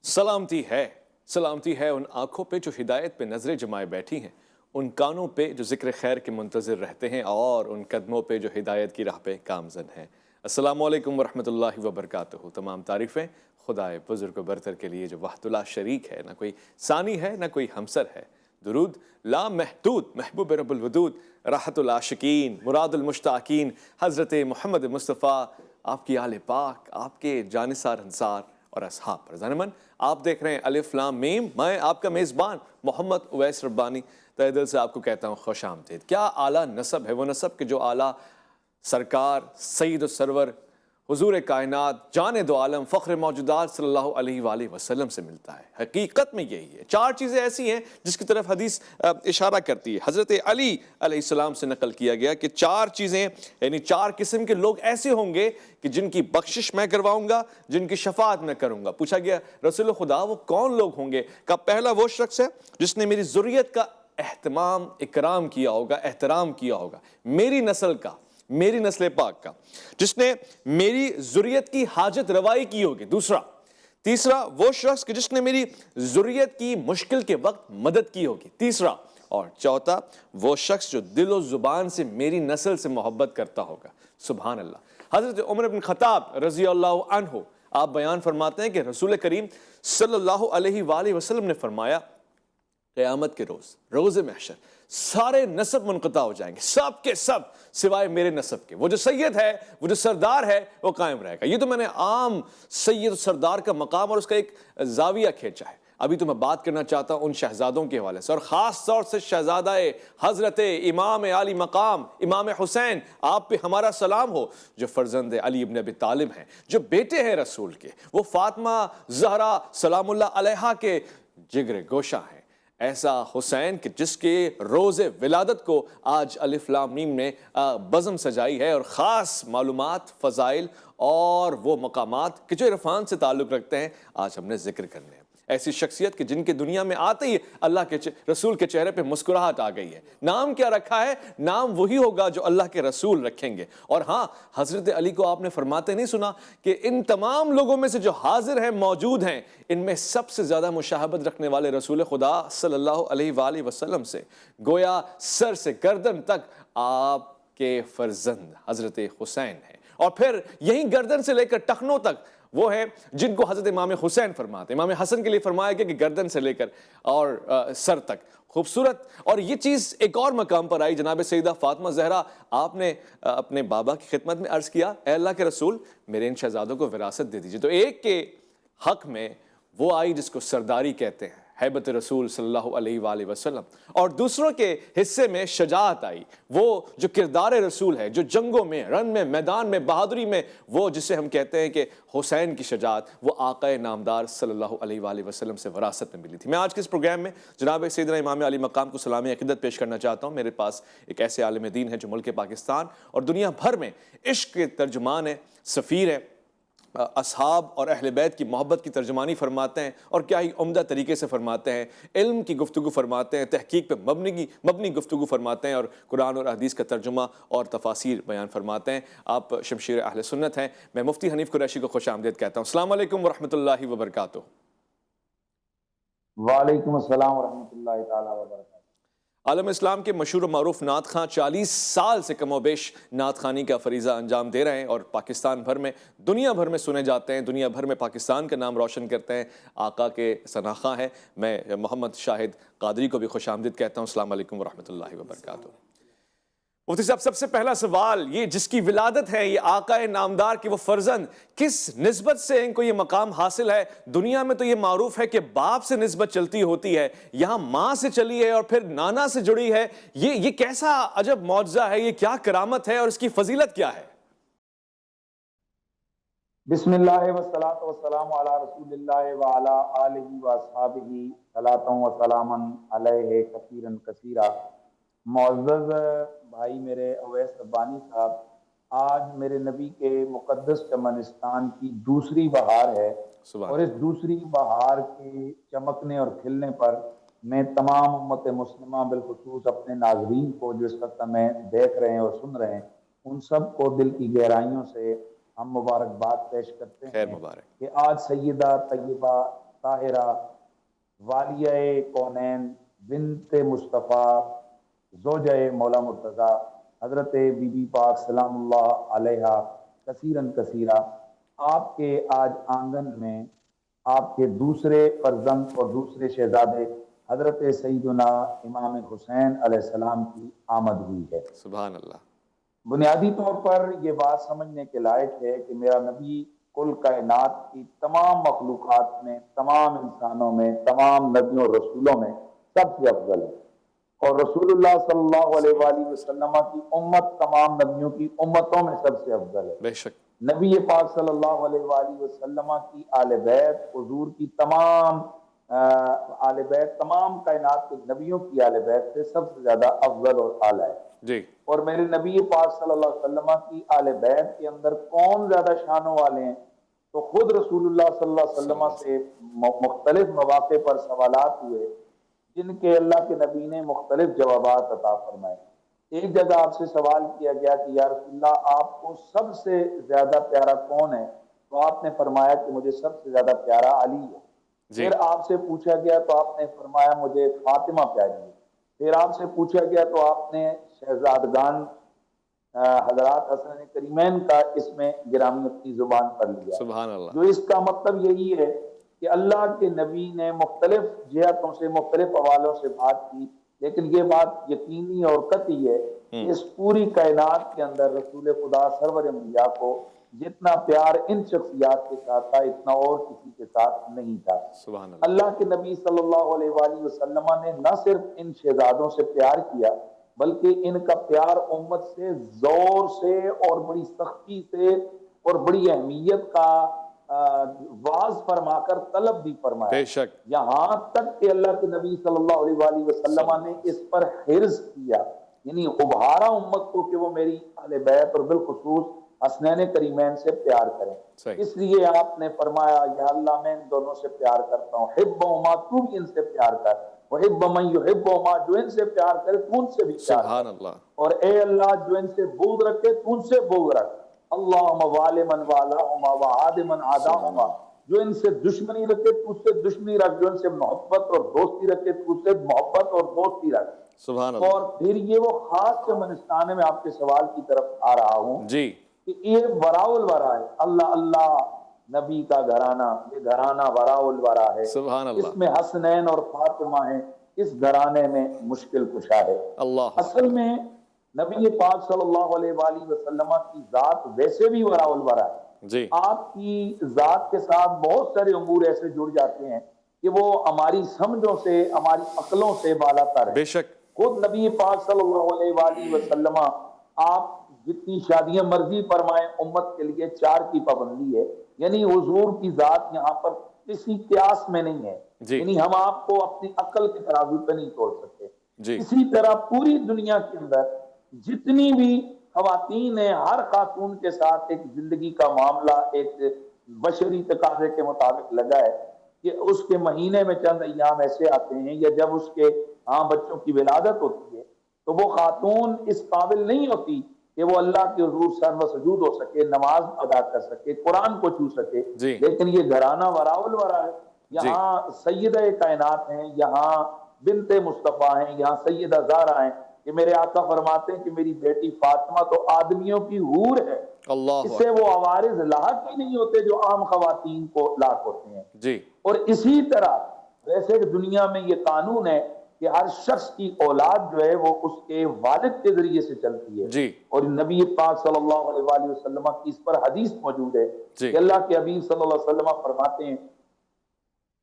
سلامتی ہے ان آنکھوں پہ جو ہدایت پہ نظریں جمائے بیٹھی ہیں، ان کانوں پہ جو ذکر خیر کے منتظر رہتے ہیں، اور ان قدموں پہ جو ہدایت کی راہ پہ گامزن ہیں۔ السلام علیکم ورحمۃ اللہ وبرکاتہ۔ تمام تعریفیں خدائے بزرگ و برتر کے لیے جو وحدہ لا شریک ہے، نہ کوئی ثانی ہے نہ کوئی ہمسر ہے۔ درود لا محدود محبوب رب الودود، راحت العاشقین مراد المشتاقین، حضرت محمد مصطفیٰ، آپ کی آل پاک، آپ کے جانثار انصار اور اصحاب پر۔ زانمن آپ دیکھ رہے ہیں الف لام میم، میں آپ کا میزبان محمد اویس ربانی تہہ دل سے آپ کو کہتا ہوں خوش آمدید۔ کیا اعلیٰ نسب ہے وہ نسب کہ جو اعلیٰ سرکار سید السرور حضور کائنات جان دو عالم فخر موجودات صلی اللہ علیہ وآلہ وسلم سے ملتا ہے۔ حقیقت میں یہی ہے۔ چار چیزیں ایسی ہیں جس کی طرف حدیث اشارہ کرتی ہے۔ حضرت علی علیہ السلام سے نقل کیا گیا کہ چار چیزیں، یعنی چار قسم کے لوگ ایسے ہوں گے کہ جن کی بخشش میں کرواؤں گا، جن کی شفاعت میں کروں گا۔ پوچھا گیا رسول خدا وہ کون لوگ ہوں گے؟ کہ پہلا وہ شخص ہے جس نے میری ذریت کا اہتمام اکرام کیا ہوگا، احترام کیا ہوگا، میری نسل کا، میری نسل پاک کا، جس نے میری ذریت کی حاجت روائی کی ہوگی۔ تیسرا وہ شخص کہ جس نے میری ذریت کی مشکل کے وقت مدد کی ہوگی۔ تیسرا اور چوتھا وہ شخص جو دل و زبان سے میری نسل سے محبت کرتا ہوگا۔ سبحان اللہ۔ حضرت عمر بن خطاب رضی اللہ عنہ آپ بیان فرماتے ہیں کہ رسول کریم صلی اللہ علیہ وآلہ وسلم نے فرمایا قیامت کے روز محشر سارے نسب منقطع ہو جائیں گے، سب کے سب سوائے میرے نسب کے۔ وہ جو سید ہے، وہ جو سردار ہے، وہ قائم رہے گا۔ یہ تو میں نے عام سید سردار کا مقام اور اس کا ایک زاویہ کھینچا ہے۔ ابھی تو میں بات کرنا چاہتا ہوں ان شہزادوں کے حوالے سے، اور خاص طور سے شہزادہ حضرت امام عالی مقام امام حسین، آپ پہ ہمارا سلام ہو، جو فرزند علی ابن ابی طالب ہیں، جو بیٹے ہیں رسول کے، وہ فاطمہ زہرا سلام اللہ علیہا کے جگر گوشہ ہیں۔ ایسا حسین کہ جس کے روز ولادت کو آج الف لام میم نے بزم سجائی ہے، اور خاص معلومات، فضائل اور وہ مقامات کہ جو عرفان سے تعلق رکھتے ہیں آج ہم نے ذکر کرنے ہیں۔ ایسی شخصیت کہ جن کے دنیا میں آتے ہی اللہ کے رسول کے چہرے پہ مسکراہٹ آ گئی ہے۔ نام کیا رکھا ہے؟ نام وہی ہوگا جو اللہ کے رسول رکھیں گے۔ اور ہاں، حضرت علی کو آپ نے فرماتے نہیں سنا کہ ان تمام لوگوں میں سے جو حاضر ہیں، موجود ہیں، ان میں سب سے زیادہ مشاہبت رکھنے والے رسول خدا صلی اللہ علیہ وآلہ وسلم سے گویا سر سے گردن تک آپ کے فرزند حضرت حسین ہیں، اور پھر یہی گردن سے لے کر ٹخنوں تک وہ ہیں جن کو حضرت امام حسین فرماتے ہیں۔ امام حسن کے لیے فرمایا گیا کہ گردن سے لے کر اور سر تک خوبصورت۔ اور یہ چیز ایک اور مقام پر آئی، جناب سیدہ فاطمہ زہرا، آپ نے اپنے بابا کی خدمت میں عرض کیا اے اللہ کے رسول میرے ان شہزادوں کو وراثت دے دیجئے۔ تو ایک کے حق میں وہ آئی جس کو سرداری کہتے ہیں، ہیبت رسول صلی اللہ علیہ وآلہ وسلم، اور دوسروں کے حصے میں شجاعت آئی، وہ جو کردار رسول ہے، جو جنگوں میں، رن میں، میدان میں، بہادری میں، وہ جسے ہم کہتے ہیں کہ حسین کی شجاعت، وہ آقا نامدار صلی اللہ علیہ وآلہ وسلم سے وراثت میں ملی تھی۔ میں آج کے اس پروگرام میں جناب سیدنا امام علی مقام کو سلام عقیدت پیش کرنا چاہتا ہوں۔ میرے پاس ایک ایسے عالم دین ہے جو ملک پاکستان اور دنیا بھر میں عشق کے ترجمان ہے، سفیر ہے، اصحاب اور اہل بیت کی محبت کی ترجمانی فرماتے ہیں، اور کیا ہی عمدہ طریقے سے فرماتے ہیں، علم کی گفتگو فرماتے ہیں، تحقیق پہ مبنی گفتگو فرماتے ہیں، اور قرآن اور حدیث کا ترجمہ اور تفاسیر بیان فرماتے ہیں۔ آپ شمشیر اہل سنت ہیں۔ میں مفتی حنیف قریشی کو خوش آمدید کہتا ہوں۔ السلام علیکم ورحمۃ اللہ وبرکاتہ۔ وعلیکم السلام ورحمۃ اللہ تعالیٰ وبرکاتہ۔ عالم اسلام کے مشہور و معروف نعت خواں 40 سال سے کم و بیش نعت خوانی کا فریضہ انجام دے رہے ہیں، اور پاکستان بھر میں، دنیا بھر میں سنے جاتے ہیں، دنیا بھر میں پاکستان کا نام روشن کرتے ہیں۔ آقا کے ثناخواں ہیں۔ میں محمد شاہد قادری کو بھی خوش آمدید کہتا ہوں۔ السلام علیکم ورحمۃ اللہ وبرکاتہ۔ مفتی صاحب، سب سے پہلا سوال یہ، جس کی ولادت ہے، یہ آقا نامدار کے وہ فرزند، کس نسبت سے ان کو یہ مقام حاصل ہے؟ دنیا میں تو یہ معروف ہے کہ باپ سے نسبت چلتی ہوتی ہے، یہاں ماں سے چلی ہے اور پھر نانا سے جڑی ہے۔ یہ کیسا عجب معجزہ ہے، یہ کیا کرامت ہے اور اس کی فضیلت کیا ہے؟ بسم اللہ والصلاۃ والسلام علی رسول اللہ وعلی آلہ واصحابہ صلاۃ و سلاما علیہ کثیرا کثیرا۔ معزز بھائی میرے اویس ربانی صاحب، آج میرے نبی کے مقدس چمنستان کی دوسری بہار ہے، اور اس دوسری بہار کے چمکنے اور کھلنے پر میں تمام امت مسلمہ، بالخصوص اپنے ناظرین کو جو اس وقت ہمیں دیکھ رہے ہیں اور سن رہے ہیں، ان سب کو دل کی گہرائیوں سے ہم مبارکباد پیش کرتے خیر ہیں مبارک۔ کہ آج سیدہ طیبہ طاہرہ والیہ کونین بنت مصطفیٰ زوجہ مولا مرتضی حضرت بی بی پاک سلام اللہ علیہا کثیرن کثیرہ آپ کے آج آنگن میں آپ کے دوسرے فرزند اور دوسرے شہزادے حضرت سیدنا امام حسین علیہ السلام کی آمد ہوئی ہے۔ سبحان اللہ۔ بنیادی طور پر یہ بات سمجھنے کے لائق ہے کہ میرا نبی کل کائنات کی تمام مخلوقات میں، تمام انسانوں میں، تمام نبیوں اور رسولوں میں سب سے افضل ہے، اور رسول اللہ صلی اللہ علیہ وآلہ وسلم کی امت تمام نبیوں کی امتوں میں سب سے افضل ہے۔ بے شک۔ نبی پاک صلی اللہ علیہ وآلہ وسلم کی آل بیت، حضور کی تمام آل بیت، تمام کائنات کے نبیوں کی آل بیت سے سب سے زیادہ افضل اور اعلیٰ ہے۔ جی۔ اور میرے نبی پاک صلی اللہ علیہ وسلم کی آل بیت کے اندر کون زیادہ شانوں والے ہیں؟ تو خود رسول اللہ صلی اللہ علیہ وسلم سے مختلف مواقع پر سوالات ہوئے جن کے اللہ کے نبی نے مختلف جوابات عطا فرمائے۔ ایک جگہ آپ سے سوال کیا گیا کہ یا رسول اللہ آپ کو سب سے زیادہ پیارا کون ہے؟ تو آپ نے فرمایا کہ مجھے سب سے زیادہ پیارا علی ہے۔ پھر آپ سے پوچھا گیا تو آپ نے فرمایا مجھے فاطمہ پیاری ہے۔ پھر آپ سے پوچھا گیا تو آپ نے شہزادگان حضرات حسن کریمین کا اس میں گرامی اپنی زبان پر لیا، سبحان اللہ۔ جو اس کا مطلب یہی ہے کہ اللہ کے نبی نے مختلف جہتوں سے مختلف حوالوں سے بات کی، لیکن یہ بات یقینی اور قطعی ہے کہ اس پوری کائنات کے اندر رسول خدا سرور انبیاء کو جتنا پیار ان شخصیات کے ساتھ تھا اتنا اور کسی کے ساتھ نہیں تھا۔ سبحان اللہ۔ اللہ کے نبی صلی اللہ علیہ وآلہ وسلم نے نہ صرف ان شہزادوں سے پیار کیا بلکہ ان کا پیار امت سے زور سے اور بڑی سختی سے اور بڑی اہمیت کا واز فرما کر طلب بھی فرمایا۔ بے شک۔ یہاں تک کہ اللہ کے نبی صلی اللہ علیہ وآلہ وسلم نے اس پر حرص کیا، یعنی ابھارا امت کو کہ وہ میری اہل بیت اور بالخصوص حسنین کریمین سے پیار کریں۔ اس لیے آپ نے فرمایا یا اللہ میں ان دونوں سے پیار کرتا ہوں، حبہما تو بھی ان سے پیار کر، وحب من یحبہما جو ان سے پیار کرے تو ان سے بھی پیار کر، سبحان اللہ۔ اور اے اللہ جو ان سے بغض رکھے تو ان سے بغض رکھ، اللہم والی من والاہما وعاد من عاداہما جو ان سے دشمنی رکھے تو اس سے دشمنی رکھ، جو ان سے محبت اور دوستی رکھے تو اس سے محبت اور دوستی رکھ۔ سبحان اللہ۔ اور پھر یہ وہ خاص سے منستانے میں آپ کے سوال کی طرف آ رہا ہوں جی کہ یہ وراء الورا ہے، اللہ اللہ نبی کا گھرانہ، یہ گھرانہ وراء الورا ہے، سبحان اللہ۔ اس میں حسنین اور فاطمہ ہیں، اس گھرانے میں مشکل کشا ہے۔ اللہ اصل میں نبی پاک صلی اللہ علیہ وآلہ وسلم کی ذات ویسے بھی وراء الورا ہے۔ جی۔ آپ کی ذات کے ساتھ بہت سارے امور ایسے جڑ جاتے ہیں کہ وہ ہماری سمجھوں سے، ہماری عقلوں سے بالا تر ہے۔ بے شک۔ خود نبی پاک صلی اللہ علیہ وآلہ وسلم آپ جتنی شادیاں مرضی فرمائیں امت کے لیے 4 کی پابندی ہے، یعنی حضور کی ذات یہاں پر کسی قیاس میں نہیں ہے، یعنی ہم آپ کو اپنی عقل کے ترازو پہ نہیں توڑ سکتے۔ اسی طرح پوری دنیا کے اندر جتنی بھی خواتین ہیں، ہر خاتون کے ساتھ ایک زندگی کا معاملہ ایک بشری تقاضے کے مطابق لگا ہے کہ اس کے مہینے میں چند ایام ایسے آتے ہیں یا جب اس کے بچوں کی ولادت ہوتی ہے تو وہ خاتون اس قابل نہیں ہوتی کہ وہ اللہ کے حضور سر و سجود ہو سکے، نماز ادا کر سکے، قرآن کو چھو سکے، لیکن یہ گھرانہ وراء الورا ہے۔ یہاں سیدہ کائنات ہیں، یہاں بنت مصطفیٰ ہیں، یہاں سیدہ زہرا ہیں کہ میرے آقا فرماتے ہیں کہ میری بیٹی فاطمہ تو آدمیوں کی حور ہے، اس سے وہ عوارض لاحق ہی نہیں ہوتے جو عام خواتین کو لاحق ہوتے ہیں۔ جی۔ اور اسی طرح ویسے دنیا میں یہ قانون ہے کہ ہر شخص کی اولاد جو ہے وہ اس کے والد کے ذریعے سے چلتی ہے، جی۔ اور نبی پاک صلی اللہ علیہ وآلہ وسلم کی اس پر حدیث موجود ہے کہ اللہ کے حبیب صلی اللہ علیہ وسلم فرماتے ہیں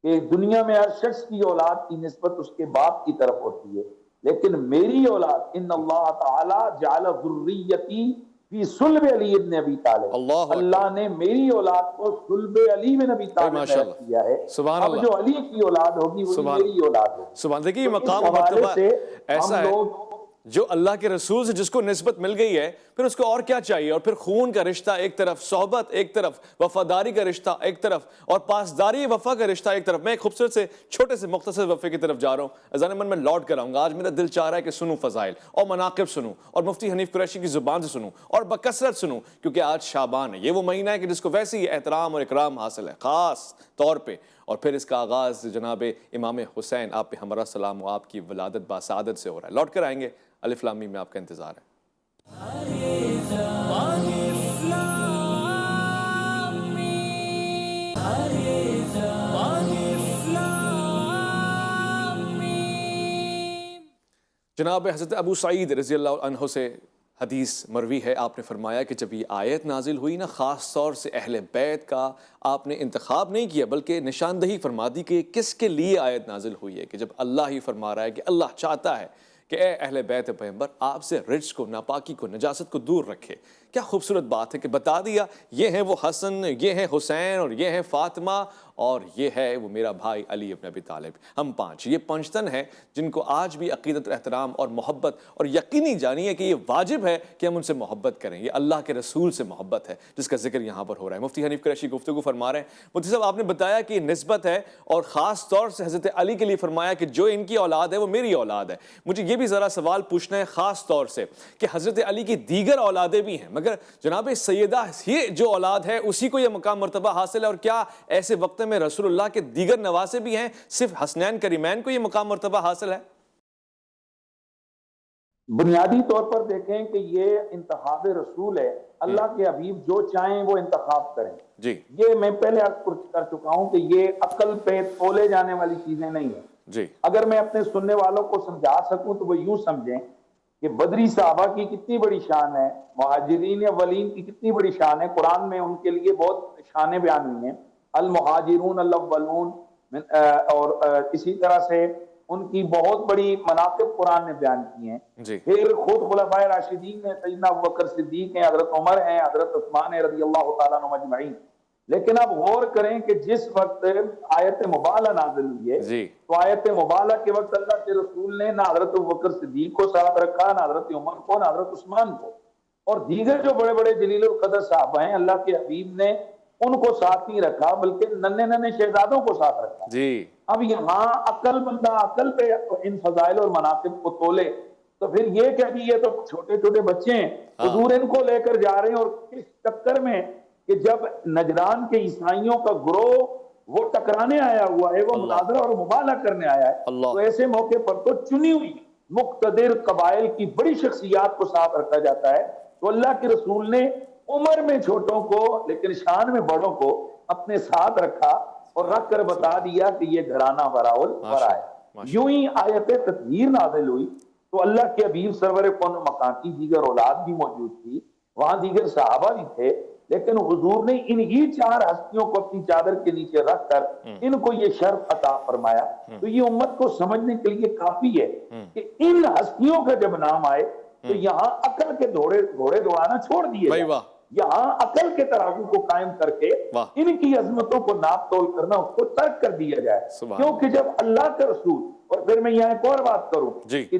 کہ دنیا میں ہر شخص کی اولاد کی نسبت اس کے باپ کی طرف ہوتی ہے، لیکن میری اولاد ان اللہ تعالی جعل ذریتی فی صلب علی ابن ابی طالب، اللہ نے میری اولاد کو صلب علی بن ابی طالب میں کیا ہے، اب جو علی کی اولاد ہوگی وہی میری اولاد ہوگی۔ سبحان، دیکھیے مقام و مرتبہ ایسا ہے۔ جو اللہ کے رسول سے جس کو نسبت مل گئی ہے پھر اس کو اور کیا چاہیے؟ اور پھر خون کا رشتہ ایک طرف، صحبت ایک طرف، وفاداری کا رشتہ ایک طرف، اور پاسداری وفا کا رشتہ ایک طرف۔ میں ایک خوبصورت سے چھوٹے سے مختصر وقفے کی طرف جا رہا ہوں، اذان من میں لوٹ کر آؤں گا۔ آج میرا دل چاہ رہا ہے کہ سنوں فضائل اور مناقب سنوں، اور مفتی حنیف قریشی کی زبان سے سنوں، اور بکثرت سنوں، کیونکہ آج شعبان ہے۔ یہ وہ مہینہ ہے کہ جس کو ویسے ہی احترام اور اکرام حاصل ہے خاص طور پہ، اور پھر اس کا آغاز جناب امام حسین آپ پہ ہمارا سلام و آپ کی ولادت باسعادت سے ہو رہا ہے۔ لوٹ کر آئیں گے، الف لام میم میں آپ کا انتظار ہے۔ جناب حضرت ابو سعید رضی اللہ عنہ سے حدیث مروی ہے، آپ نے فرمایا کہ جب یہ آیت نازل ہوئی نا، خاص طور سے اہل بیت کا آپ نے انتخاب نہیں کیا بلکہ نشاندہی فرما دی کہ کس کے لیے آیت نازل ہوئی ہے، کہ جب اللہ ہی فرما رہا ہے کہ اللہ چاہتا ہے کہ اے اہل بیت پیغمبر آپ سے رجس کو، ناپاکی کو، نجاست کو دور رکھے۔ کیا خوبصورت بات ہے کہ بتا دیا یہ ہیں وہ حسن، یہ ہیں حسین، اور یہ ہیں فاطمہ، اور یہ ہے وہ میرا بھائی علی ابن ابی طالب۔ ہم پانچ، یہ پنجتن ہیں جن کو آج بھی عقیدت، احترام اور محبت، اور یقینی جانیے کہ یہ واجب ہے کہ ہم ان سے محبت کریں۔ یہ اللہ کے رسول سے محبت ہے جس کا ذکر یہاں پر ہو رہا ہے۔ مفتی حنیف قریشی گفتگو فرما رہے ہیں۔ مفتی صاحب، آپ نے بتایا کہ یہ نسبت ہے، اور خاص طور سے حضرت علی کے لیے فرمایا کہ جو ان کی اولاد ہے وہ میری اولاد ہے۔ مجھے یہ بھی ذرا سوال پوچھنا ہے خاص طور سے کہ حضرت علی کی دیگر اولادیں بھی ہیں، مگر جناب سیدہ ہی جو اولاد ہے اسی کو یہ مقام مرتبہ حاصل ہے، اور کیا ایسے وقت میں رسول اللہ کے دیگر نواسے بھی ہیں، صرف حسنین کریمین کو یہ مقام مرتبہ حاصل ہے؟ بنیادی طور پر دیکھیں کہ یہ انتخاب رسول ہے، اللہ کے حبیب جو چاہیں وہ انتخاب کریں۔ جی یہ میں پہلے عرض کر چکا ہوں کہ یہ عقل پہ تولے جانے والی چیزیں نہیں ہیں۔ جی اگر میں اپنے سننے والوں کو سمجھا سکوں تو وہ یوں سمجھیں کہ بدری صحابہ کی کتنی بڑی شان ہے، مہاجرین اولین کی کتنی بڑی شان ہے۔ قرآن میں ان کے لیے بہت شانیں بیان ہوئی ہیں، المہاجرون الاولون، اور اسی طرح سے ان کی بہت بڑی مناقب قرآن نے بیان کی ہیں۔ جی پھر خود خلفائے راشدین ہیں، سیدنا ابوبکر صدیق ہیں، حضرت عمر ہیں، حضرت عثمان ہیں رضی اللہ تعالیٰ عنہم اجمعین۔ لیکن اب غور کریں کہ جس وقت آیت مبالہ نازل ہوئی ہے جی تو آیت مبالہ کے وقت اللہ کے رسول نے نہ حضرت ابوبکر صدیق کو ساتھ رکھا، نہ حضرت عمر کو، نہ حضرت عثمان کو، اور دیگر جو بڑے بڑے جلیل القدر صحابہ ہیں اللہ کے حبیب نے ان کو ساتھ نہیں رکھا بلکہ ننھے ننھے شہزادوں کو ساتھ رکھا۔ جی اب یہاں بندہ عقل پہ ان فضائل اور مناقب کو تولے تو پھر یہ کہ یہ تو چھوٹے چھوٹے بچے ہیں، حضور ان کو لے کر جا رہے ہیں، اور اس چکر میں کہ جب نجران کے عیسائیوں کا گروہ وہ ٹکرانے آیا ہوا ہے، وہ مناظرہ اور مبالہ کرنے آیا ہے، تو ایسے موقع پر تو چنی ہوئی مقتدر قبائل کی بڑی شخصیات کو ساتھ رکھا جاتا ہے۔ تو اللہ کے رسول نے عمر میں چھوٹوں کو لیکن شان میں بڑوں کو اپنے ساتھ رکھا اور رکھ کر بتا دیا کہ یہ گھرانہ وراول ورا ہے۔ یوں ہی آیت تطہیر نازل ہوئی تو اللہ کے حبیب سرور کون مکان کی دیگر اولاد بھی موجود تھی، وہاں دیگر صحابہ بھی تھے، لیکن حضور نے انہی چار ہستیوں کو اپنی چادر کے نیچے رکھ کر ان کو یہ شرف عطا فرمایا۔ تو یہ امت کو سمجھنے کے لیے کافی ہے کہ ان ہستیوں کا جب نام آئے تو یہاں عقل کے گھوڑے دوڑانا چھوڑ دیے جائے، یہاں عقل کے ترازو کو قائم کر کے ان کی عظمتوں کو ناپ تول کرنا اس کو ترک کر دیا جائے۔ کیونکہ جب اللہ کا رسول، اور پھر میں یہاں ایک اور بات کروں کہ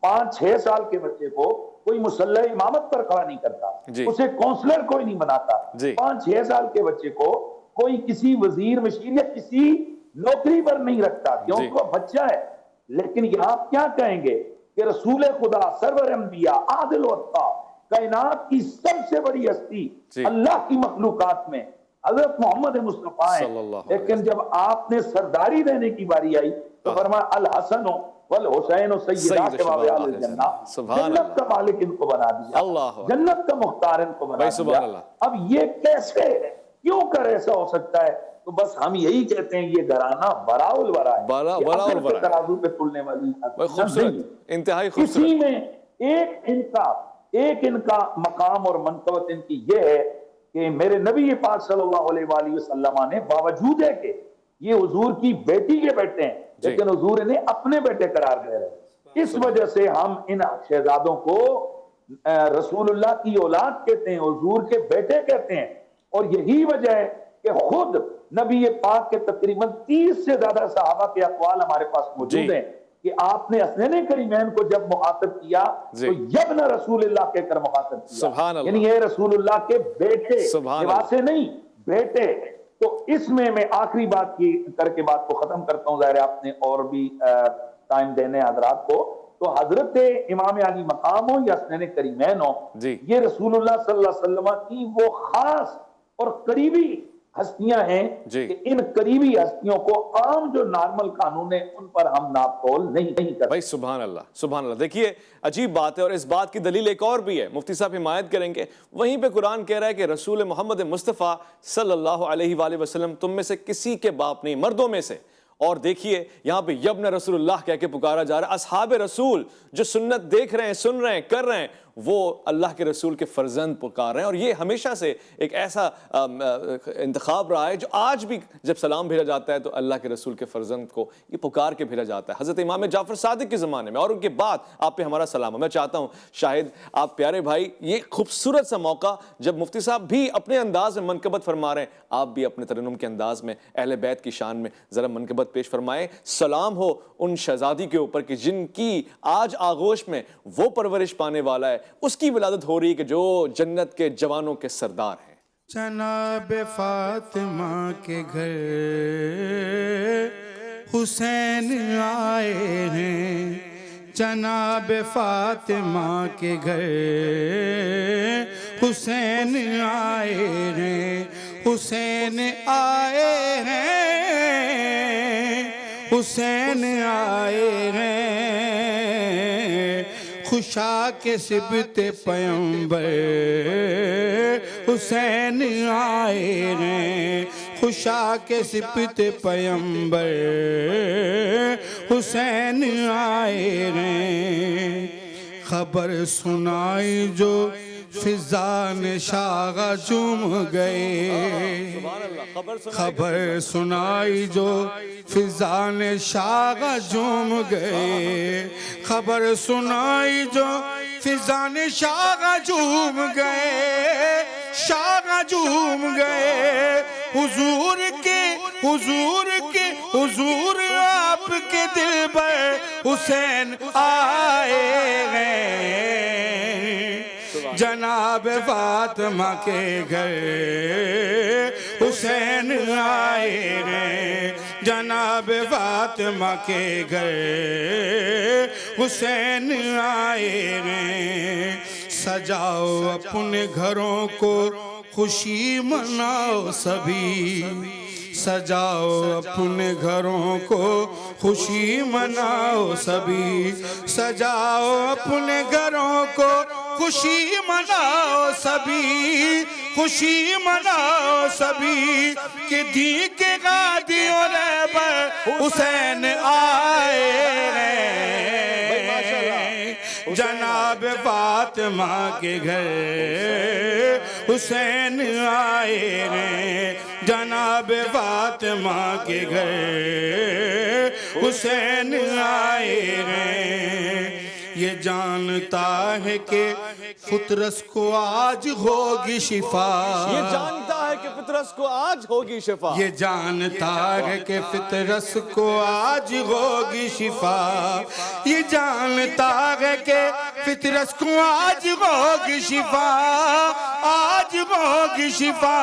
5-6 سال کے بچے کو کوئی مسلح امامت پر کھڑا نہیں کرتا، اسے کونسلر کوئی نہیں بناتا، 5-6 سال کے بچے کو کوئی کسی وزیر مشیر یا کسی نوکری پر نہیں رکھتا کیونکہ وہ بچہ ہے۔ لیکن یہاں آپ کیا کہیں گے کہ رسول خدا، سرور انبیاء، عادل و اتقا، کائنات کی سب سے بڑی ہستی اللہ کی مخلوقات میں حضرت محمد مصطفیٰ ہیں، لیکن جب آپ نے سرداری دینے کی باری آئی تو فرمایا الحسن والحسین سیدہ شباب اہل الجنہ، جنت کا مالک ان کو بنا دیا، جنت کا مختار ان کو بنا دیا۔ اب یہ کیسے ہے، کیوں کر ایسا ہو سکتا ہے؟ تو بس ہم یہی کہتے ہیں یہ گھرانہ براء الورا ہے، یہ عقل کے ترازو پہ تلنے والی انتہائی خوبصورت۔ اسی میں ایک ان کا مقام اور منقبت ان کی یہ ہے کہ میرے نبی پاک صلی اللہ علیہ وآلہ وسلم نے باوجود ہے کہ یہ حضور کی بیٹی کے بیٹے ہیں لیکن حضور انہیں اپنے بیٹے قرار دے رہے ہیں۔ اس وجہ سے ہم ان شہزادوں کو رسول اللہ کی اولاد کہتے ہیں، حضور کے بیٹے کہتے ہیں، اور یہی وجہ ہے کہ خود نبی پاک کے تقریباً 30 سے زیادہ صحابہ کے اقوال ہمارے پاس موجود ہیں کہ آپ نے حسنین کریمین کو جب مخاطب کیا تو یبن رسول اللہ کہہ کر مخاطب کیا، سبحان اللہ، یعنی یہ رسول اللہ کے بیٹے، سبحان لباسے نہیں بیٹے۔ تو اس میں آخری بات کی کر کے بات کو ختم کرتا ہوں، ظاہر ہے آپ نے اور بھی ٹائم دینے حضرات کو، تو حضرت امام علی مقام ہو یا حسنین کریمین ہو، یہ رسول اللہ صلی اللہ علیہ وسلم کی وہ خاص اور قریبی ہستیاں ہیں کہ ان قریبی ہستیوں کو عام جو نارمل قانون ہیں ان پر ہم ناپ تول نہیں کرتے۔ بھائی سبحان اللہ، سبحان اللہ۔ دیکھیے عجیب بات ہے، اور اس بات کی دلیل ایک اور بھی ہے، مفتی صاحب حمایت کریں گے، وہیں پہ قرآن کہہ رہا ہے کہ رسول محمد مصطفیٰ صلی اللہ علیہ وآلہ وسلم تم میں سے کسی کے باپ نہیں، مردوں میں سے۔ اور دیکھیے یہاں پہ یبن رسول اللہ کہہ کے پکارا جا رہا ہے۔ اصحاب رسول جو سنت دیکھ رہے ہیں، سن رہے ہیں، کر رہے ہیں، وہ اللہ کے رسول کے فرزند پکار رہے ہیں۔ اور یہ ہمیشہ سے ایک ایسا انتخاب رہا ہے جو آج بھی جب سلام بھیجا جاتا ہے تو اللہ کے رسول کے فرزند کو یہ پکار کے بھیجا جاتا ہے۔ حضرت امام جعفر صادق کے زمانے میں اور ان کے بعد آپ پہ ہمارا سلام ہے۔ میں چاہتا ہوں شاہد آپ پیارے بھائی، یہ خوبصورت سا موقع جب مفتی صاحب بھی اپنے انداز میں منقبت فرما رہے ہیں، آپ بھی اپنے ترنم کے انداز میں اہل بیت کی شان میں ذرا منقبت پیش فرمائیں۔ سلام ہو ان شہزادی کے اوپر کہ جن کی آج آغوش میں وہ پرورش پانے والا ہے، اس کی ولادت ہو رہی ہے کہ جو جنت کے جوانوں کے سردار ہیں۔ جناب فاطمہ کے گھر حسین آئے ہیں، جناب فاطمہ کے گھر حسین آئے ہیں، حسین آئے ہیں، حسین آئے ہیں، خوشا کے سبت پیمبر حسین آئے ہیں، خوشا کے سبت پیمبر حسین آئے ہیں۔ خبر سنائی جو فضان شاغ جم گئے، خبر سنائی جو فضان شاغ جم گئے، خبر سنائی جو فضان شاغ جم گئے، شاغ جم گئے، حضور کے حضور کے حضور آپ کے دل پر حسین آئے ہیں، جناب فاطمہ کے گھر حسین آئے ہیں، جناب فاطمہ کے گھر حسین آئے ہیں۔ سجاؤ اپنے گھروں کو خوشی مناؤ سبھی، سجاؤ اپنے گھروں کو خوشی مناؤ سبھی، سجاؤ اپنے گھروں کو خوشی مناؤ سبھی، خوشی مناؤ سبھی، کہ دین کے غادی اور رہبر حسین آئے ہیں، جناب فاطمہ کے گھر حسین آئے ہیں، جناب فاطمہ کے گھر حسین آئے ہیں۔ یہ جانتا ہے کہ فطرس کو آج ہوگی شفا، یہ جانتا ہے کہ فطرس کو آج ہوگی شفا، یہ جانتا ہے کہ فطرس کو آج ہوگی شفا، یہ جانتا ہے کہ فطرس کو آج ہوگی شفا، آج ہوگی شفا،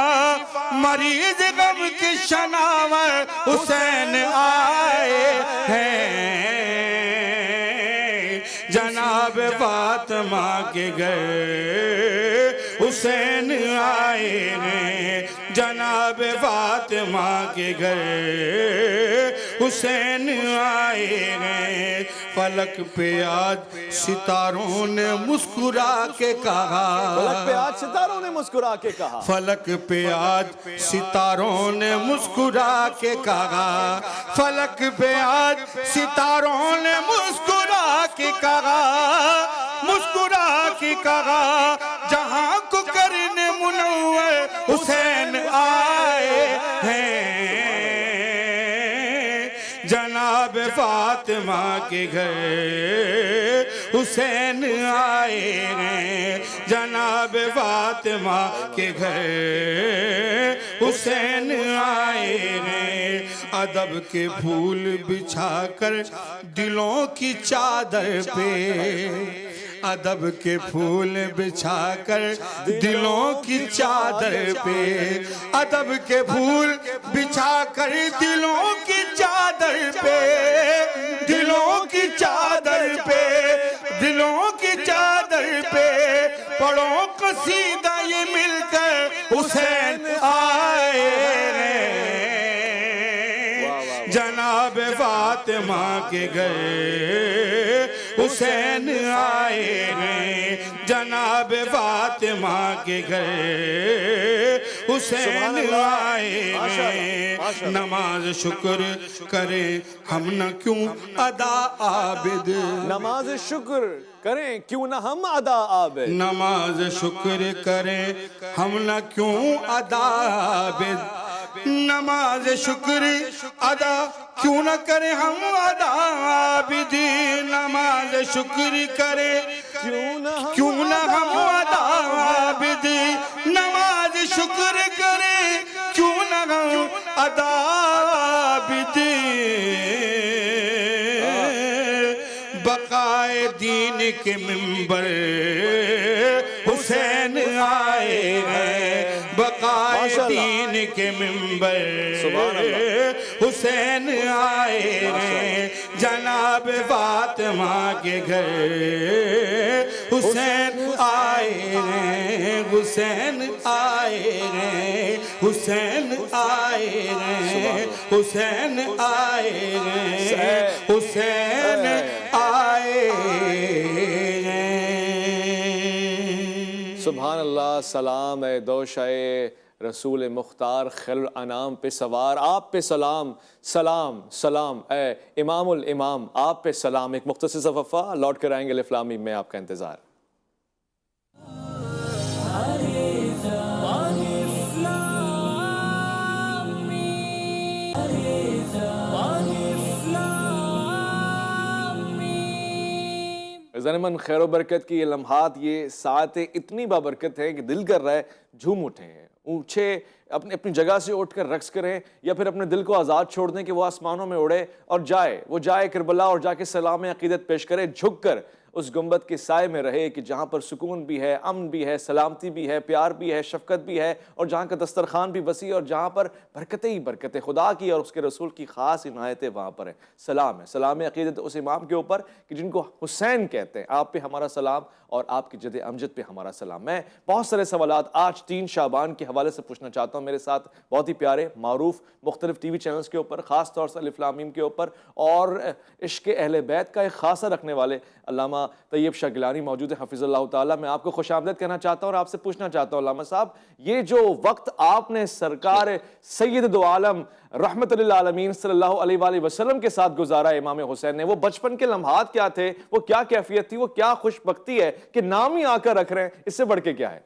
مریض غم کے شناور حسین آئے ہیں، جناب فاطمہ کے گھر حسین آئے ہیں، جناب فاطمہ کے گھر حسین آئے ہیں۔ فلک پہ آج ستاروں نے مسکرا کے کہا، فلک پہ آج ستاروں نے مسکرا کے کہا، فلک پہ آج ستاروں نے مسکرا کے کہا، فلک پہ آج ستاروں نے مسکرا کے کہا، مسکرا کے کہا، جہاں کو کرنے منور حسین آئے ہیں، جناب فاطمہ کے گھر حسین آئے ہیں جناب فاطمہ کے گھر حسین آئے ہیں ادب کے پھول بچھا کر دلوں کی چادر پہ ادب کے پھول بچھا کر دلوں کی چادر پہ ادب کے پھول بچھا کر دلوں کی چادر پہ دلوں کی چادر پہ دلوں کی چادر پہ پڑھو قصیدہ یہ مل کر حسین آئے جناب فاطمہ کے گھر حسین آئے ہیں جناب فاطمہ کے گھر حسین آئے ہیں نماز شکر کریں ہم نہ کیوں ادا عابد نماز شکر کریں کیوں نہ ہم ادا عابد نماز شکر کریں ہم نہ کیوں ادا عابد نماز شکر ادا کیوں نہ کریں ہم ادا عابد نماز شکر کریں کیوں نہ ہم ادا عابد نماز شکر کریں کیوں نہ ہم ادا عابد بقائے دین کے منبر حسین آئے ہیں بقائے دین کے منبر حسین آئے ہیں جناب فاطمہ کے گھر حسین آئے ہیں حسین آئے ہیں حسین آئے ہیں حسین آئے ہیں حسین آئے ہیں سبحان اللہ سلام اے دوشائے رسول مختار خیر الانام پہ سوار آپ پہ سلام سلام سلام اے امام الامام آپ پہ سلام ایک مختصر سا وقفہ لوٹ کر آئیں گے الف لام میم میں آپ کا انتظار زنمن خیر و برکت کی یہ لمحات یہ ساعتیں اتنی بابرکت ہیں کہ دل کر رہا ہے جھوم اٹھیں اونچے اپنی جگہ سے اٹھ کر رقص کریں یا پھر اپنے دل کو آزاد چھوڑ دیں کہ وہ آسمانوں میں اڑے اور جائے کربلا اور جا کے سلام عقیدت پیش کرے جھک کر اس گنبد کے سائے میں رہے کہ جہاں پر سکون بھی ہے امن بھی ہے سلامتی بھی ہے پیار بھی ہے شفقت بھی ہے اور جہاں کا دسترخوان بھی وسیع اور جہاں پر برکتیں ہی برکتیں خدا کی اور اس کے رسول کی خاص عنایتیں وہاں پر ہیں سلام عقیدت اس امام کے اوپر کہ جن کو حسین کہتے ہیں آپ پہ ہمارا سلام اور آپ کی جد امجد پہ ہمارا سلام میں بہت سارے سوالات آج 3 شعبان کے حوالے سے پوچھنا چاہتا ہوں میرے ساتھ بہت ہی پیارے معروف مختلف ٹی وی چینلز کے اوپر خاص طور سے الف لام میم کے اوپر اور عشق اہل بیت کا ایک خاصہ رکھنے والے علامہ طیب شاہ گیلانی موجود ہے حفظ اللہ تعالیٰ میں آپ کو خوش آمدید کہنا چاہتا ہوں اور آپ سے پوچھنا چاہتا ہوں علامہ صاحب یہ جو وقت آپ نے سرکار سید دو عالم رحمت للعالمین صلی اللہ علیہ وآلہ وسلم کے ساتھ گزارا امام حسین نے وہ بچپن کے لمحات کیا تھے وہ کیا کیفیت تھی وہ کیا خوش بختی ہے کہ نام ہی آ کر رکھ رہے ہیں اس سے بڑھ کے کیا ہے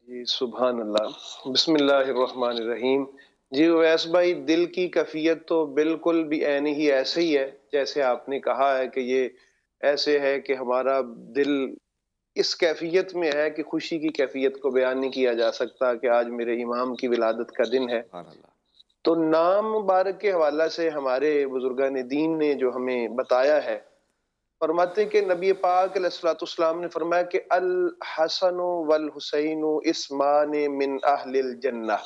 جی سبحان اللہ بسم اللہ الرحمن الرحیم جی اویس بھائی دل کی کیفیت تو بالکل بھی عین ہی ایسے ہی ہے جیسے آپ نے کہا ہے کہ یہ ایسے ہے کہ ہمارا دل اس کیفیت میں ہے کہ خوشی کی کیفیت کو بیان نہیں کیا جا سکتا کہ آج میرے امام کی ولادت کا دن ہے تو نام مبارک کے حوالہ سے ہمارے بزرگان دین نے جو ہمیں بتایا ہے فرماتے کہ نبی پاک علیہ الصلوۃ والسلام نے فرمایا کہ الحسن والحسین اسمان من اہل الجنہ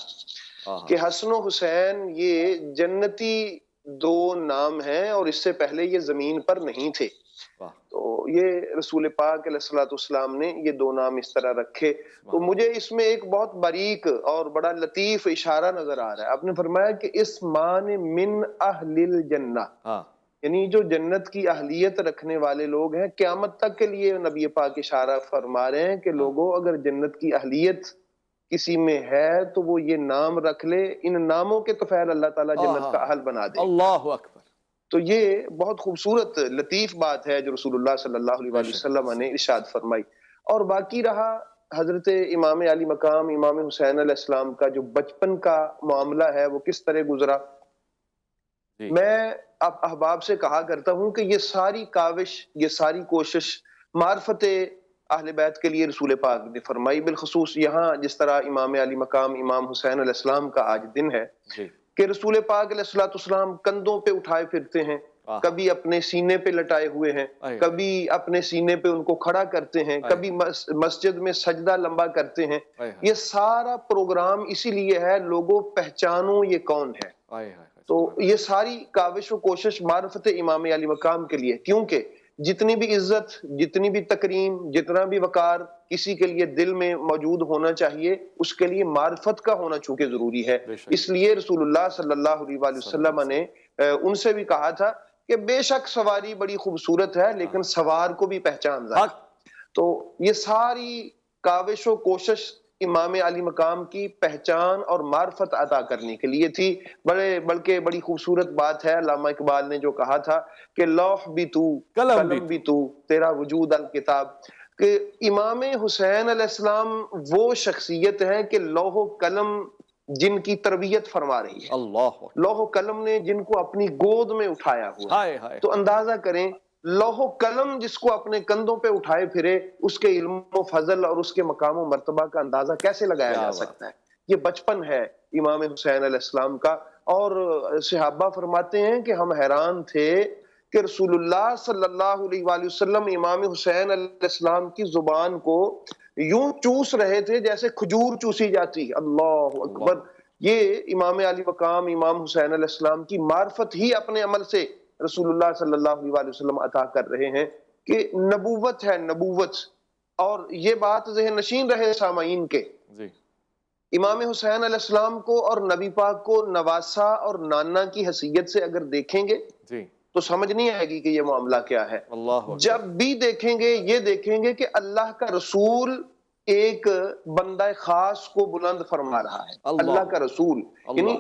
کہ حسن و حسین یہ جنتی 2 نام ہیں اور اس سے پہلے یہ زمین پر نہیں تھے تو یہ رسول پاک علیہ الصلوۃ والسلام نے یہ 2 نام اس طرح رکھے تو مجھے اس میں ایک بہت باریک اور بڑا لطیف اشارہ نظر آ رہا ہے آپ نے فرمایا کہ اسمان من اہل الجنہ یعنی جو جنت کی اہلیت رکھنے والے لوگ ہیں قیامت تک کے لیے نبی پاک اشارہ فرما رہے ہیں کہ لوگوں اگر جنت کی اہلیت کسی میں ہے تو وہ یہ نام رکھ لے ان ناموں کے توفیل اللہ تعالیٰ جنت کا اہل بنا دے اللہ اکبر تو یہ بہت خوبصورت لطیف بات ہے جو رسول اللہ صلی اللہ علیہ وسلم نے ارشاد فرمائی اور باقی رہا حضرت امام علی مقام امام حسین علیہ السلام کا جو بچپن کا معاملہ ہے وہ کس طرح گزرا میں احباب سے کہا کرتا ہوں کہ یہ ساری کاوش، یہ ساری کوشش معرفت اہل بیت کے لیے رسول پاک نے فرمائی، بالخصوص یہاں جس طرح امام علی مقام امام حسین علیہ السلام کا آج دن ہے جی کہ رسول پاک علیہ السلام کندھوں پہ اٹھائے پھرتے ہیں، کبھی اپنے سینے پہ لٹائے ہوئے ہیں، کبھی اپنے سینے پہ ان کو کھڑا کرتے ہیں، کبھی مسجد میں سجدہ لمبا کرتے ہیں۔ یہ سارا پروگرام اسی لیے ہے لوگوں پہچانو یہ کون ہے۔ تو یہ ساری کاوش و کوشش معرفت امام علی مقام کے لیے، کیونکہ جتنی بھی عزت، جتنی بھی تکریم، جتنا بھی وقار کسی کے لیے دل میں موجود ہونا چاہیے، اس کے لیے معرفت کا ہونا چونکہ ضروری ہے۔ اس لیے رسول اللہ صلی اللہ علیہ وآلہ وسلم نے ان سے بھی کہا تھا کہ بے شک سواری بڑی خوبصورت ہے لیکن سوار کو بھی پہچان ذرا۔ تو یہ ساری کاوش و کوشش امام علی مقام کی پہچان اور معرفت عطا کرنے کے لیے تھی۔ بلکہ بڑی خوبصورت بات ہے، علامہ اقبال نے جو کہا تھا کہ لوح بھی تو قلم بھی تو تیرا وجود الکتاب، کہ امام حسین علیہ السلام وہ شخصیت ہیں کہ لوح و قلم جن کی تربیت فرما رہی ہے، لوح و قلم نے جن کو اپنی گود میں اٹھایا ہوا ہے۔ تو اندازہ کریں لوح و قلم جس کو اپنے کندھوں پہ اٹھائے پھرے، اس کے علم و فضل اور اس کے مقام و مرتبہ کا اندازہ کیسے لگایا جا سکتا ہے؟ یہ بچپن ہے امام حسین علیہ السلام کا۔ اور صحابہ فرماتے ہیں کہ ہم حیران تھے کہ رسول اللہ صلی اللہ علیہ وآلہ وسلم امام حسین علیہ السلام کی زبان کو یوں چوس رہے تھے جیسے کھجور چوسی جاتی۔ اللہ اکبر! یہ امام علی مقام امام حسین علیہ السلام کی معرفت ہی اپنے عمل سے رسول اللہ صلی اللہ علیہ وآلہ وسلم عطا کر رہے ہیں کہ نبوت ہے، نبوت۔ اور یہ بات ذہن نشین رہے سامعین کے، امام حسین علیہ السلام کو اور نبی پاک کو نواسا اور نانا کی حیثیت سے اگر دیکھیں گے تو سمجھ نہیں آئے گی کہ یہ معاملہ کیا ہے۔ جب بھی دیکھیں گے یہ دیکھیں گے کہ اللہ کا رسول ایک بندہ خاص کو بلند فرما رہا ہے۔ اللہ کا رسول یعنی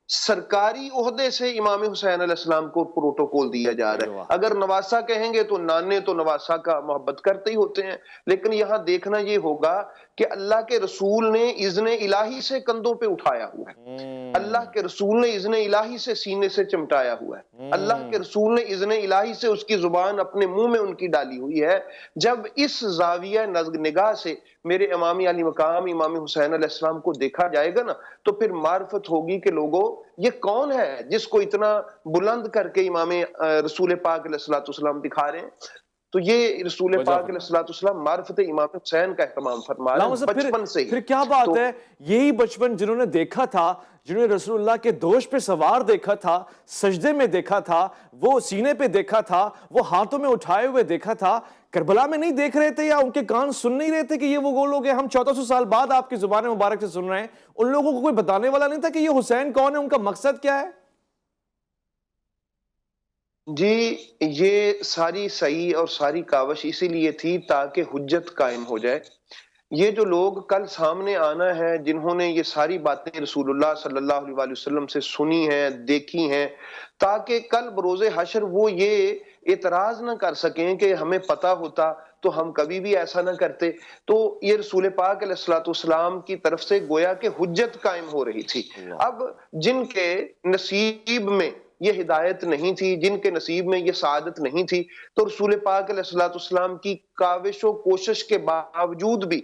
سرکاری عہدے سے امام حسین علیہ السلام کو پروٹوکول دیا جا رہا ہے۔ اگر نواسا کہیں گے تو نانے تو نواسا کا محبت کرتے ہی ہوتے ہیں، لیکن یہاں دیکھنا یہ ہوگا کہ اللہ کے رسول نے اذن الہی سے کندھوں پہ اٹھایا ہوا ہے، اللہ کے رسول نے اذن الہی سے سینے سے چمٹایا ہوا ہے، اللہ کے رسول نے اذن الہی سے اس کی زبان اپنے منہ میں ان کی ڈالی ہوئی ہے۔ جب اس زاویہ نگاہ سے میرے امام علی مقام امام حسین علیہ السلام کو دیکھا جائے گا نا، تو پھر معرفت ہوگی کہ لوگوں یہ کون ہے جس کو اتنا بلند کر کے امام رسول پاک علیہ السلام دکھا رہے ہیں۔ تو یہ رسول پاک علیہ السلام معرفت امام حسین کا اہتمام فرما رہے ہیں بچپن سے ہی۔ پھر کیا بات ہے، یہی بچپن جنہوں نے دیکھا تھا، جنہوں نے رسول اللہ کے دوش پہ سوار دیکھا تھا، سجدے میں دیکھا تھا، وہ سینے پہ دیکھا تھا، وہ ہاتھوں میں اٹھائے ہوئے دیکھا تھا، کربلا میں نہیں دیکھ رہے تھے یا ان کے کان سن نہیں رہے تھے کہ یہ وہ لوگ ہیں؟ ہم 1400 سال بعد آپ کی زبان مبارک سے سن رہے ہیں۔ ان لوگوں کو کوئی بتانے والا نہیں تھا کہ یہ حسین کون ہے، ان کا مقصد کیا ہے؟ جی یہ ساری سعی اور ساری کاوش اسی لیے تھی تاکہ حجت قائم ہو جائے۔ یہ جو لوگ کل سامنے آنا ہے، جنہوں نے یہ ساری باتیں رسول اللہ صلی اللہ علیہ وآلہ وسلم سے سنی ہیں، دیکھی ہیں، تاکہ کل بروز حشر وہ یہ اعتراض نہ کر سکیں کہ ہمیں پتہ ہوتا تو ہم کبھی بھی ایسا نہ کرتے۔ تو یہ رسول پاک علیہ السلام کی طرف سے گویا کہ حجت قائم ہو رہی تھی۔ اب جن کے نصیب میں یہ ہدایت نہیں تھی، جن کے نصیب میں یہ سعادت نہیں تھی، تو رسول پاک علیہ السلام کی کاوش و کوشش کے باوجود بھی،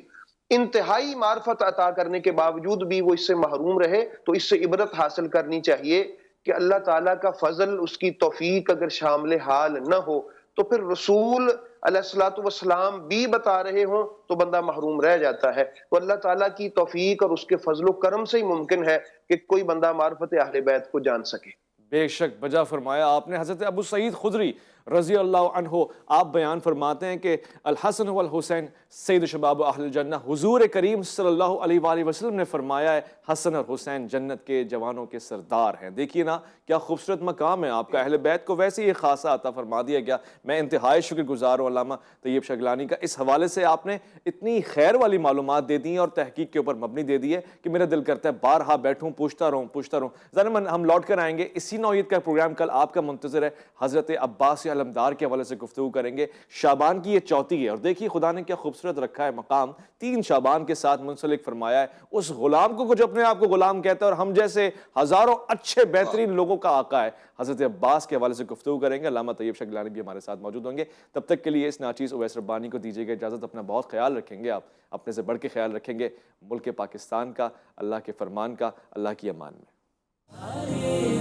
انتہائی معرفت عطا کرنے کے باوجود بھی وہ اس سے محروم رہے۔ تو اس سے عبرت حاصل کرنی چاہیے کہ اللہ تعالیٰ کا فضل، اس کی توفیق اگر شامل حال نہ ہو تو پھر رسول علیہ السلام بھی بتا رہے ہوں تو بندہ محروم رہ جاتا ہے۔ تو اللہ تعالیٰ کی توفیق اور اس کے فضل و کرم سے ہی ممکن ہے کہ کوئی بندہ معرفت اہل بیت کو جان سکے۔ بے شک بجا فرمایا آپ نے۔ حضرت ابو سعید خدری رضی اللہ عنہ آپ بیان فرماتے ہیں کہ الحسن والحسین سید شباب اہل الجنہ، حضور کریم صلی اللہ علیہ وآلہ وسلم نے فرمایا ہے حسن اور حسین جنت کے جوانوں کے سردار ہیں۔ دیکھیے نا کیا خوبصورت مقام ہے آپ کا، اہل بیت کو ویسے ہی خاصہ عطا فرما دیا گیا۔ میں انتہائی شکر گزار ہوں علامہ طیب شگلانی کا، اس حوالے سے آپ نے اتنی خیر والی معلومات دے دی اور تحقیق کے اوپر مبنی دے دی ہے کہ میرا دل کرتا ہے بارہا بیٹھوں پوچھتا رہوں۔ ظالماً ہم لوٹ کر آئیں گے، اسی نوعیت کا پروگرام کل آپ کا منتظر ہے۔ حضرت عباس علمدار کے حوالے سے گفتگو کریں گے۔ شعبان کی یہ چوتھی ہے، اور دیکھیے خدا نے کیا خوبصورت رکھا ہے مقام، 3 شعبان کے ساتھ منسلک فرمایا ہے۔ اس غلام کو جو اپنے آپ کو غلام کہتا ہے اور ہم جیسے ہزاروں اچھے بہترین لوگوں کا آقا ہے، حضرت عباس کے حوالے سے گفتگو کریں گے۔ علامہ طیب شاہ گیلانی بھی ہمارے ساتھ موجود ہوں گے۔ تب تک کے لیے اس ناچیز اویس ربانی کو دیجیے گا اجازت۔ اپنا بہت خیال رکھیں گے، آپ اپنے سے بڑھ کے خیال رکھیں گے، ملک پاکستان کا، اللہ کے فرمان کا، اللہ کی امان میں۔